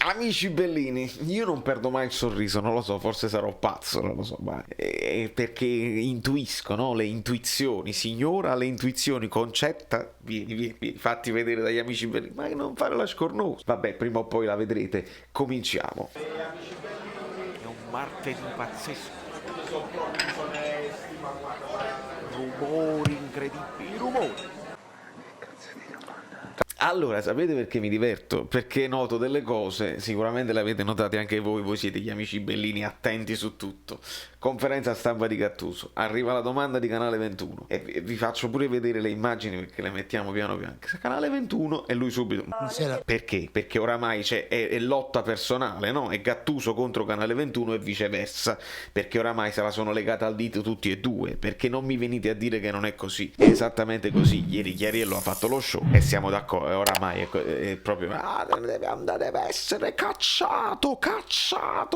Amici bellini, io non perdo mai il sorriso, non lo so, forse sarò pazzo, non lo so, ma perché intuisco, no? Le intuizioni, signora, le intuizioni, Concetta, vieni, fatti vedere dagli amici bellini, ma non fare la scornosa. Vabbè, prima o poi la vedrete, cominciamo. È un martedì pazzesco. Rumori incredibili, rumori. Allora, sapete perché mi diverto? Perché noto delle cose, sicuramente le avete notate anche voi siete gli amici bellini attenti su tutto. Conferenza stampa di Gattuso, arriva la domanda di Canale 21 e vi faccio pure vedere le immagini perché le mettiamo piano piano. Canale 21 e lui subito. Perché? Perché oramai è lotta personale, no? È Gattuso contro Canale 21 e viceversa, perché oramai se la sono legata al dito tutti e due, perché non mi venite a dire che non è così. È esattamente così, ieri Chiariello ha fatto lo show e siamo d'accordo. Oramai è proprio deve essere cacciato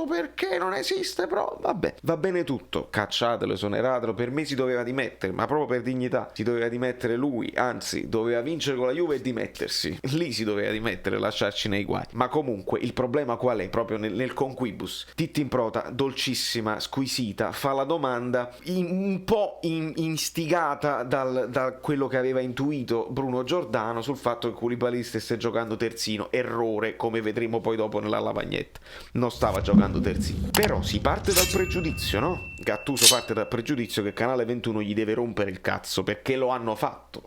perché non esiste vabbè, va bene tutto, cacciatelo, esoneratelo, per me si doveva dimettere, ma proprio per dignità si doveva dimettere lui, anzi doveva vincere con la Juve e dimettersi, lì si doveva dimettere, lasciarci nei guai. Ma comunque il problema qual è? Proprio nel conquibus Titti Improta, dolcissima, squisita, fa la domanda un po' instigata da quello che aveva intuito Bruno Giordano sul fatto che Koulibaly stesse giocando terzino. Errore, come vedremo poi dopo nella lavagnetta, non stava giocando terzino. Però si parte dal pregiudizio, no? Gattuso parte dal pregiudizio che Canale 21 gli deve rompere il cazzo perché lo hanno fatto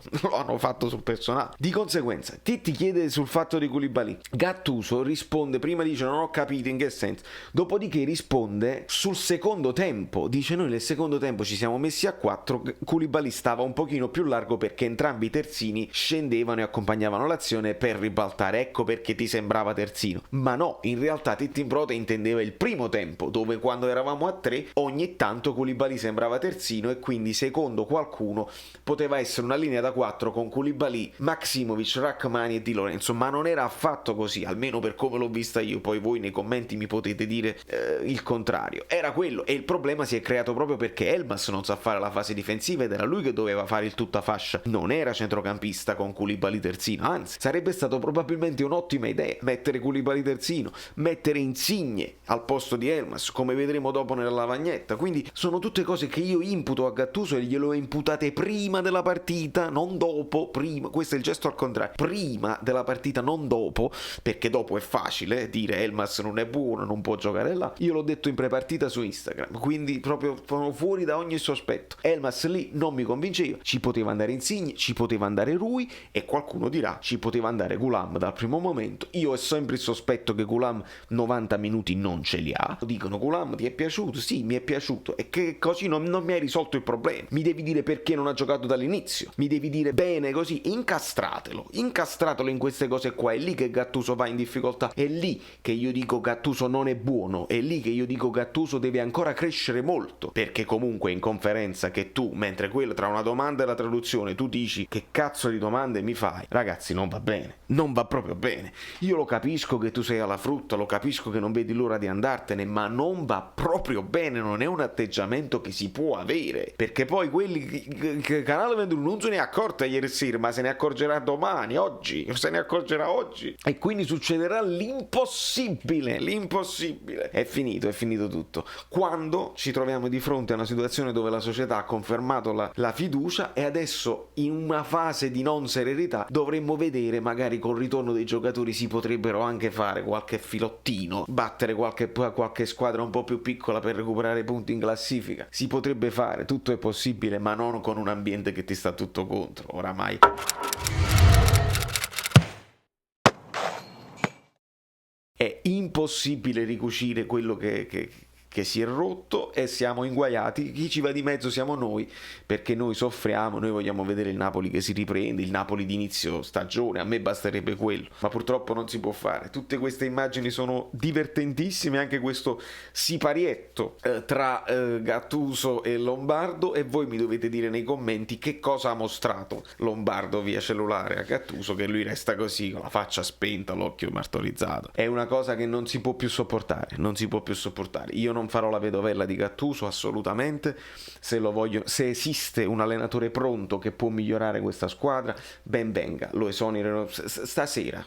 sul personale. Di conseguenza Titti chiede sul fatto di Koulibaly, Gattuso risponde, prima dice non ho capito in che senso, dopodiché risponde sul secondo tempo, dice noi nel secondo tempo ci siamo messi a 4, Koulibaly stava un pochino più largo perché entrambi i terzini scendevano e accompagnavano l'azione per ribaltare, ecco perché ti sembrava terzino. Ma no, in realtà Titti Improta intendeva il primo tempo, dove quando eravamo a 3 ogni tanto Koulibaly sembrava terzino e quindi secondo qualcuno poteva essere una linea da 4 con Koulibaly, Maksimovic, Rachmani e Di Lorenzo, ma non era affatto così, almeno per come l'ho vista io, poi voi nei commenti mi potete dire il contrario. Era quello, e il problema si è creato proprio perché Elmas non sa fare la fase difensiva ed era lui che doveva fare il tutta fascia, non era centrocampista con Koulibaly terzino, anzi sarebbe stato probabilmente un'ottima idea mettere Koulibaly terzino, mettere Insigne al posto di Elmas, come vedremo dopo nella lavagnetta. Quindi sono tutte cose che io imputo a Gattuso e glielo ho imputate prima della partita, non dopo, prima, questo è il gesto al contrario, prima della partita, non dopo, perché dopo è facile dire Elmas non è buono, non può giocare là. Io l'ho detto in prepartita su Instagram, quindi proprio sono fuori da ogni sospetto. Elmas lì non mi convinceva, ci poteva andare Insigne, ci poteva andare Rui e qualcuno dirà ci poteva andare Ghoulam dal primo momento. Io ho sempre il sospetto che Ghoulam 90 minuti non ce li ha. Dicono Ghoulam ti è piaciuto? Sì, mi è piaciuto, e che così non mi hai risolto il problema. Mi devi dire perché non ha giocato dall'inizio, mi devi dire bene così, incastratelo in queste cose qua. È lì che Gattuso va in difficoltà, è lì che io dico Gattuso non è buono, è lì che io dico Gattuso deve ancora crescere molto, perché comunque in conferenza che tu, mentre quello tra una domanda e la traduzione tu dici che cazzo di domande mi fai, ragazzi, non va bene, non va proprio bene. Io lo capisco che tu sei alla frutta, lo capisco che non vedi l'ora di andartene, ma non va proprio bene, non è un atteggiamento che si può avere, perché poi quelli che Canale 21 non se ne è accorta ieri sera, ma se ne accorgerà domani, oggi, se ne accorgerà oggi, e quindi succederà l'impossibile. È finito tutto quando ci troviamo di fronte a una situazione dove la società ha confermato la fiducia e adesso in una fase di non serenità dovremmo vedere, magari col ritorno dei giocatori si potrebbero anche fare qualche filottino, battere qualche squadra un po' più piccola per recuperare punti in classifica, si potrebbe fare, tutto è possibile, ma non con un ambiente che ti sta tutto contro, oramai. È impossibile ricucire quello che si è rotto e siamo inguaiati. Chi ci va di mezzo siamo noi, perché noi soffriamo, noi vogliamo vedere il Napoli che si riprende, il Napoli di inizio stagione, a me basterebbe quello, ma purtroppo non si può fare. Tutte queste immagini sono divertentissime, anche questo siparietto tra Gattuso e Lombardo, e voi mi dovete dire nei commenti che cosa ha mostrato Lombardo via cellulare a Gattuso, che lui resta così con la faccia spenta, l'occhio martorizzato. È una cosa che non si può più sopportare, io non farò la vedovella di Gattuso assolutamente. Se esiste un allenatore pronto che può migliorare questa squadra, ben venga, lo esonerano stasera,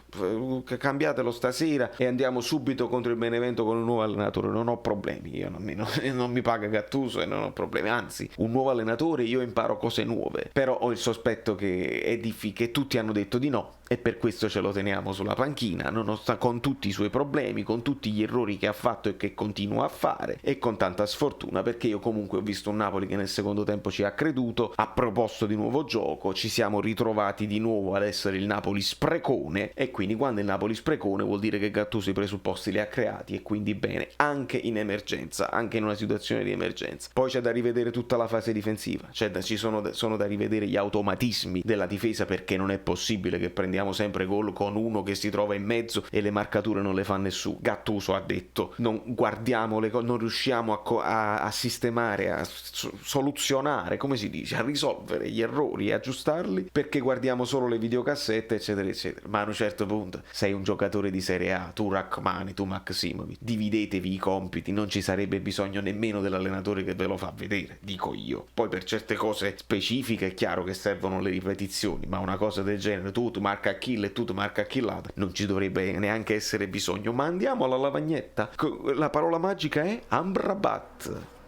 cambiatelo stasera e andiamo subito contro il Benevento con un nuovo allenatore, non ho problemi, io non mi paga Gattuso e non ho problemi, anzi un nuovo allenatore io imparo cose nuove, però ho il sospetto che che tutti hanno detto di no e per questo ce lo teniamo sulla panchina, con tutti i suoi problemi, con tutti gli errori che ha fatto e che continua a fare e con tanta sfortuna, perché io comunque ho visto un Napoli che nel secondo tempo ci ha creduto, ha proposto di nuovo gioco, ci siamo ritrovati di nuovo ad essere il Napoli sprecone e quindi quando il Napoli sprecone vuol dire che Gattuso i presupposti li ha creati e quindi bene, anche in emergenza, anche in una situazione di emergenza. Poi c'è da rivedere tutta la fase difensiva, sono da rivedere gli automatismi della difesa, perché non è possibile che prendiamo sempre gol con uno che si trova in mezzo e le marcature non le fa nessuno. Gattuso ha detto non guardiamo le cose, non riusciamo a sistemare, a soluzionare, come si dice, a risolvere gli errori e aggiustarli perché guardiamo solo le videocassette eccetera eccetera. Ma a un certo punto sei un giocatore di Serie A, tu Rachmani, tu Maksimovic, dividetevi i compiti, non ci sarebbe bisogno nemmeno dell'allenatore che ve lo fa vedere, dico io. Poi per certe cose specifiche è chiaro che servono le ripetizioni, ma una cosa del genere, tu marca Achille e tu marca Achillata, non ci dovrebbe neanche essere bisogno. Ma andiamo alla lavagnetta, la parola magica è Amrabat.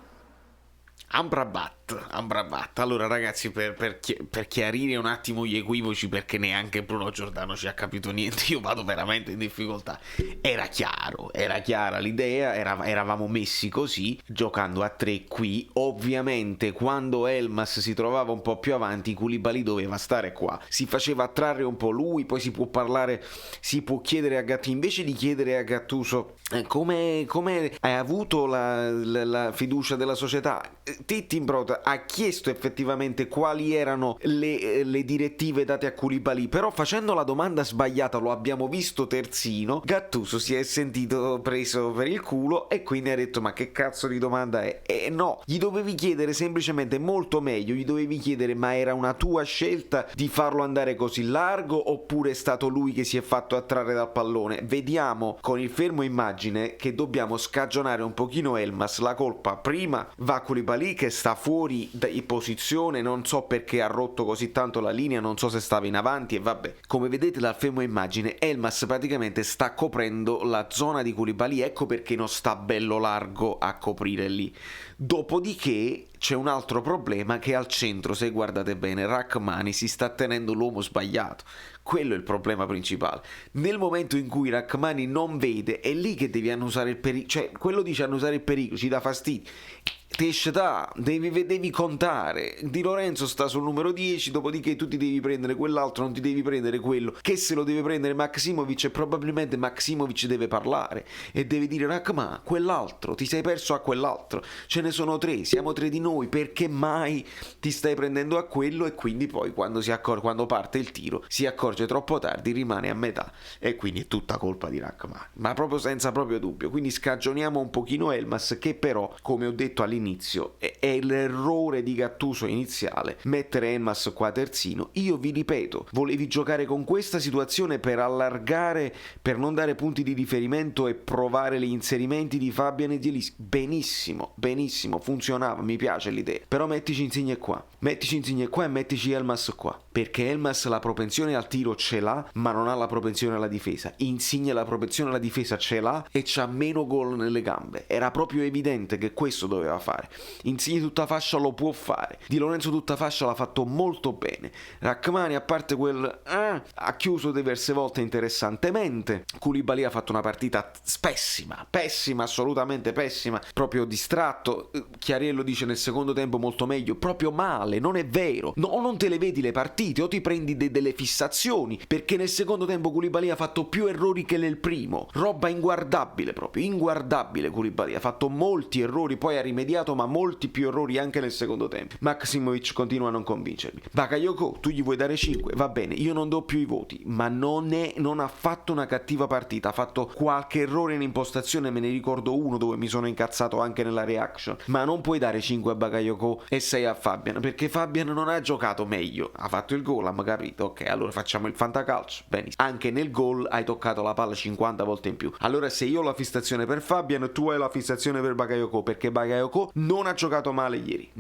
Allora ragazzi, per chiarire un attimo gli equivoci, perché neanche Bruno Giordano ci ha capito niente, io vado veramente in difficoltà. Era chiara l'idea, eravamo messi così, giocando a 3 qui. Ovviamente quando Elmas si trovava un po' più avanti, Koulibaly doveva stare qua, si faceva attrarre un po' lui, poi si può chiedere a Gattuso, invece di chiedere a Gattuso come hai avuto la fiducia della società, Titti Imbrota ha chiesto effettivamente quali erano le direttive date a Koulibaly, però facendo la domanda sbagliata, lo abbiamo visto terzino, Gattuso si è sentito preso per il culo e quindi ha detto ma che cazzo di domanda è? E no, gli dovevi chiedere semplicemente molto meglio, gli dovevi chiedere ma era una tua scelta di farlo andare così largo oppure è stato lui che si è fatto attrarre dal pallone? Vediamo con il fermo immagine che dobbiamo scagionare un pochino Elmas, la colpa prima va a Koulibaly che sta fuori di posizione, non so perché ha rotto così tanto la linea, non so se stava in avanti e vabbè, come vedete dal fermo immagine Elmas praticamente sta coprendo la zona di Koulibaly, ecco perché non sta bello largo a coprire lì. Dopodiché c'è un altro problema, che al centro, se guardate bene, Rachmani si sta tenendo l'uomo sbagliato. Quello è il problema principale. Nel momento in cui Rachmani non vede, è lì che devi annusare il pericolo, cioè quello dice annusare il pericolo, ci dà fastidio. Devi contare. Di Lorenzo sta sul numero 10, dopodiché tu ti devi prendere quell'altro, non ti devi prendere quello che se lo deve prendere Maksimovic, e probabilmente Maksimovic deve parlare e deve dire Rachmani, quell'altro, ti sei perso a quell'altro, ce ne sono 3, siamo 3 di noi, perché mai ti stai prendendo a quello? E quindi poi quando parte il tiro si accorge troppo tardi, rimane a metà e quindi è tutta colpa di Rachmani, ma proprio senza proprio dubbio. Quindi scagioniamo un pochino Elmas, che però, come ho detto all'inizio, è l'errore di Gattuso iniziale mettere Elmas qua terzino. Io vi ripeto, volevi giocare con questa situazione per allargare, per non dare punti di riferimento e provare gli inserimenti di Fabian e di Elisca, benissimo, funzionava, mi piace l'idea, però mettici Insigne qua e mettici Elmas qua, perché Elmas la propensione al tiro ce l'ha ma non ha la propensione alla difesa. Insigne la propensione alla difesa ce l'ha e c'ha meno gol nelle gambe, era proprio evidente che questo doveva fare. Insigne tutta fascia lo può fare, Di Lorenzo tutta fascia l'ha fatto molto bene, Rachmani a parte quel ha chiuso diverse volte interessantemente, Koulibaly ha fatto una partita pessima, assolutamente pessima, proprio distratto. Chiariello dice nel secondo tempo molto meglio, proprio male, non è vero, no, non te le vedi le partite o ti prendi delle fissazioni, perché nel secondo tempo Koulibaly ha fatto più errori che nel primo, roba inguardabile, proprio inguardabile. Koulibaly ha fatto molti errori, poi ha rimediato, ma molti più errori anche nel secondo tempo. Maksimovic continua a non convincermi. Bakayoko, tu gli vuoi dare 5, va bene, io non do più i voti, ma non ha fatto una cattiva partita, ha fatto qualche errore in impostazione, me ne ricordo uno dove mi sono incazzato anche nella reaction, ma non puoi dare 5 a Bakayoko e 6 a Fabian, perché Fabian non ha giocato meglio, ha fatto il gol, abbiamo capito, ok, allora facciamo il fantacalcio, benissimo, anche nel gol hai toccato la palla 50 volte in più. Allora se io ho la fissazione per Fabian, tu hai la fissazione per Bakayoko, perché Bakayoko non ha giocato male ieri,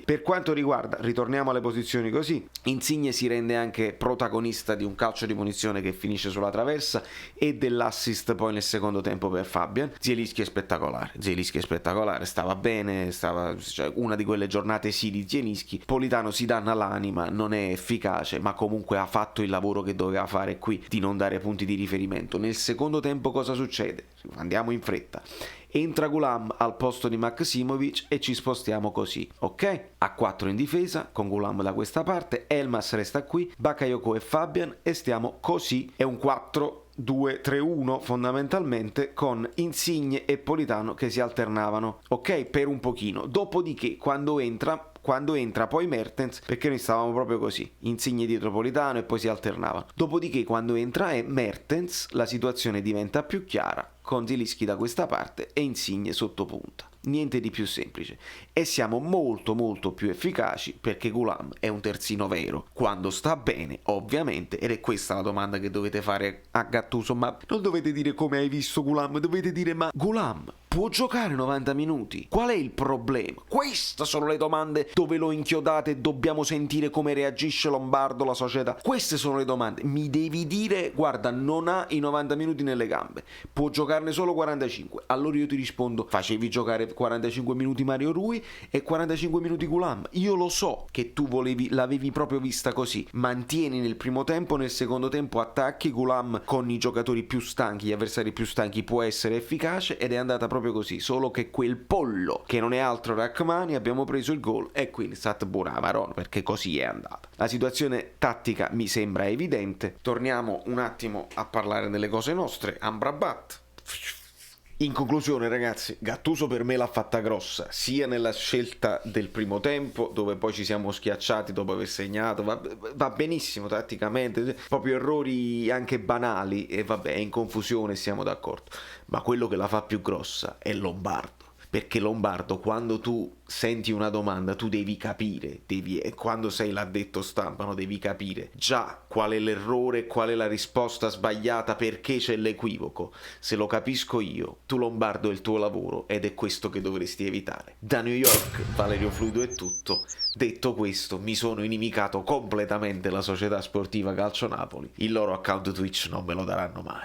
Per quanto riguarda, ritorniamo alle posizioni così, Insigne si rende anche protagonista di un calcio di punizione che finisce sulla traversa e dell'assist poi nel secondo tempo per Fabian. Zielinski è spettacolare, stava bene, cioè, una di quelle giornate sì di Zielinski. Politano si danna l'anima, non è efficace, ma comunque ha fatto il lavoro che doveva fare qui, di non dare punti di riferimento. Nel secondo tempo cosa succede? Andiamo in fretta. Entra Ghoulam al posto di Maksimovic e ci spostiamo così, ok? A 4 in difesa, con Ghoulam da questa parte, Elmas resta qui, Bakayoko e Fabian, e stiamo così. È un 4-2-3-1 fondamentalmente, con Insigne e Politano che si alternavano, ok? Per un pochino. Dopodiché, quando entra poi Mertens, perché noi stavamo proprio così, Insigne dietro Politano e poi si alternavano. Dopodiché quando entra Mertens, la situazione diventa più chiara, con Zielinski da questa parte e Insigne sotto punta. Niente di più semplice. E siamo molto più efficaci, perché Ghoulam è un terzino vero, quando sta bene ovviamente, ed è questa la domanda che dovete fare a Gattuso. Ma non dovete dire come hai visto Ghoulam, dovete dire ma Ghoulam può giocare 90 minuti? Qual è il problema? Queste sono le domande dove lo inchiodate e dobbiamo sentire come reagisce Lombardo, la società. Queste sono le domande. Mi devi dire, guarda, non ha i 90 minuti nelle gambe, può giocarne solo 45. Allora io ti rispondo, facevi giocare 45 minuti Mario Rui e 45 minuti Ghoulam. Io lo so che tu l'avevi proprio vista così. Mantieni nel primo tempo, nel secondo tempo attacchi. Ghoulam con i giocatori più stanchi, gli avversari più stanchi, può essere efficace, ed è andata proprio così, solo che quel pollo, che non è altro Rachmani, abbiamo preso il gol e quindi stat buona Maron, perché così è andata. La situazione tattica mi sembra evidente. Torniamo un attimo a parlare delle cose nostre. Amrabat. In conclusione, ragazzi, Gattuso per me l'ha fatta grossa, sia nella scelta del primo tempo, dove poi ci siamo schiacciati dopo aver segnato, va benissimo tatticamente, proprio errori anche banali, e vabbè, è in confusione, siamo d'accordo, ma quello che la fa più grossa è Lombardo. Perché Lombardo, quando tu senti una domanda, tu devi capire, e quando sei l'addetto stampa, no, devi capire già qual è l'errore, qual è la risposta sbagliata, perché c'è l'equivoco. Se lo capisco io, tu Lombardo è il tuo lavoro, ed è questo che dovresti evitare. Da New York, Valerio Fluido è tutto. Detto questo, mi sono inimicato completamente la società sportiva Calcio Napoli. Il loro account Twitch non me lo daranno mai.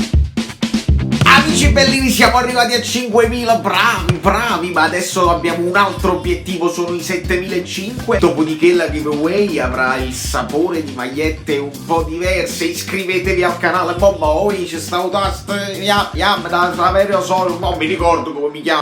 Amici bellini, siamo arrivati a 5.000, bravi, ma adesso abbiamo un altro obiettivo, sono i 7.500. Dopodiché la giveaway avrà il sapore di magliette un po' diverse. Iscrivetevi al canale, c'è sta tasto, da Saverio Solo, non mi ricordo come mi chiamo.